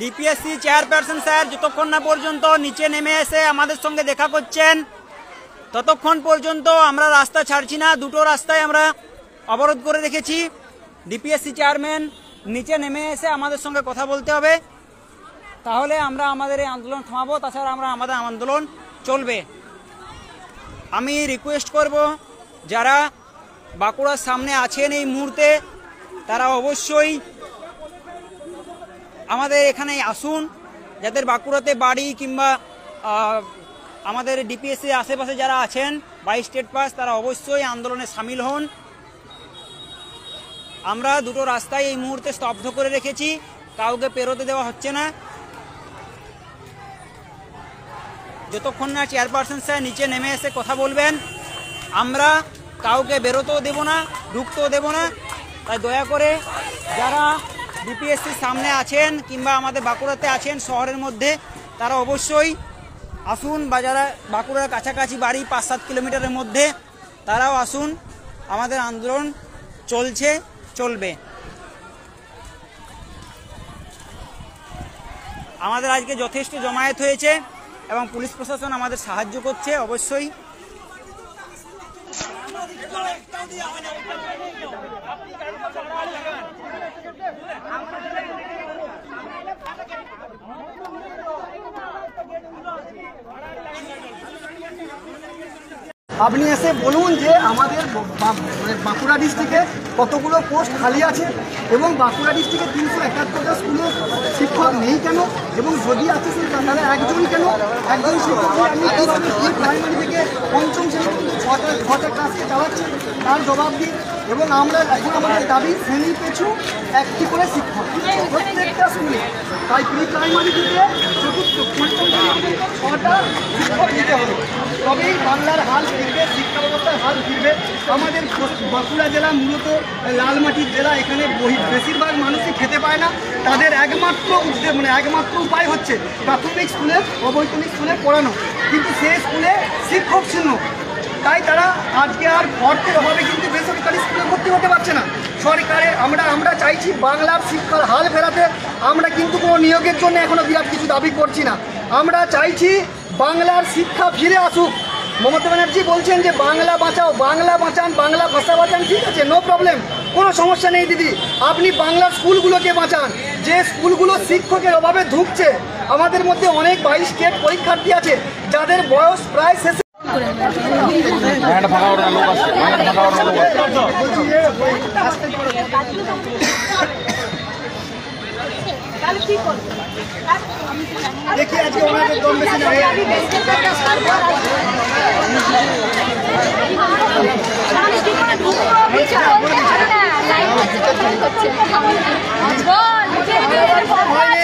DPSC chairperson sir যতক্ষণ না পর্যন্ত নিচে নেমে এসে আমাদের সঙ্গে দেখা করছেন ততক্ষণ পর্যন্ত আমরা রাস্তা ছাড়ছি না। দুটো রাস্তায় আমরা অবরোধ করে রেখেছি। ডিপিএসসি চেয়ারম্যান নিচে নেমে এসে আমাদের সঙ্গে কথা বলতে হবে, তাহলে আমরা আমাদের এই আন্দোলন থামাবো, তাছাড়া আমাদের আন্দোলন চলবে। আমি রিকোয়েস্ট করব যারা বাঁকুড়ার সামনে আছেন এই মুহূর্তে তারা অবশ্যই আমাদের এখানে আসুন। যাদের বাঁকুড়াতে বাড়ি কিংবা আমাদের ডিপিএসসি আশেপাশে যারা আছেন বাই স্টেট পাস তারা অবশ্যই আন্দোলনে সামিল হন। আমরা দুটো রাস্তায় এই মুহূর্তে স্তব্ধ করে রেখেছি, কাউকে পেরোতে দেওয়া হচ্ছে না। যতক্ষণ না চেয়ারপারসন স্যার নিচে নেমে এসে কথা বলবেন আমরা কাউকে বেরোতেও দেব না, ঢুকতেও দেব না। তাই দয়া করে যারা ডিপিএসসির সামনে আছেন কিংবা আমাদের বাঁকুড়াতে আছেন শহরের মধ্যে তারা অবশ্যই আসুন, বা যারা বাঁকুড়ার কাছাকাছি বাড়ি 5-7 কিলোমিটারের মধ্যে তারাও আসুন। আমাদের আন্দোলন চলছে, চলবে। আমাদের আজকে যথেষ্ট জমায়েত হয়েছে এবং পুলিশ প্রশাসন আমাদের সাহায্য করছে অবশ্যই। আপনি এসে বলুন যে আমাদের বাঁকুড়া ডিস্ট্রিক্টে কতগুলো পোস্ট খালি আছে এবং বাঁকুড়া ডিস্ট্রিক্টে 371টা স্কুলে শিক্ষক নেই কেন, এবং যদি আছে তাহলে একজনই কেন, একজন শিক্ষককে আপনি প্রাইমারি থেকে পঞ্চম শ্রেণী পর্যন্ত 6টা ক্লাসকে চালাচ্ছে তার জবাব দিই। এবং আমরা এখন আমাদের দাবি শ্রেণী পিছু একটি করে শিক্ষক প্রত্যেকটা স্কুলে। তাই প্রি প্রাইমারি থেকে চতুর্থ পঞ্চম শ্রেণী পর্যন্ত 6টা শিক্ষক দিতে হবে, তবেই বাংলার হাল ফিরবে, শিক্ষা ব্যবস্থার হাল ফিরবে। আমাদের বাঁকুড়া জেলা মূলত লালমাটির জেলা, এখানে বেশিরভাগ মানুষই খেতে পায় না। তাদের একমাত্র একমাত্র উপায় হচ্ছে প্রাথমিক স্কুলে অবৈতনিক স্কুলে পড়ানো, কিন্তু সেই স্কুলে শিক্ষক শূন্য। তাই তারা আজকে আর অর্থের অভাবে কিন্তু বেসরকারি স্কুলে ভর্তি হতে পারছে না। সরকারে আমরা চাইছি বাংলার শিক্ষার হাল ফেরাতে। আমরা কিন্তু কোনো নিয়োগের জন্য এখনো বিরাট কিছু দাবি করছি না। আমরা চাইছি বাংলার শিক্ষা ফিরে আসুক। মমতা ব্যানার্জি বলছেন যে বাংলা বাঁচাও, বাংলা বাঁচান, বাংলা ভাষা বাঁচান, ঠিক আছে, নো প্রবলেম, কোনো সমস্যা নেই দিদি। আপনি বাংলার স্কুলগুলোকে বাঁচান, যে স্কুলগুলো শিক্ষকের অভাবে ধুঁকছে। আমাদের মধ্যে অনেক 22 স্টেট পরীক্ষার্থী আছে যাদের বয়স প্রায় শেষে। দেখি আজকে ওনাদের কম বেশি না হয়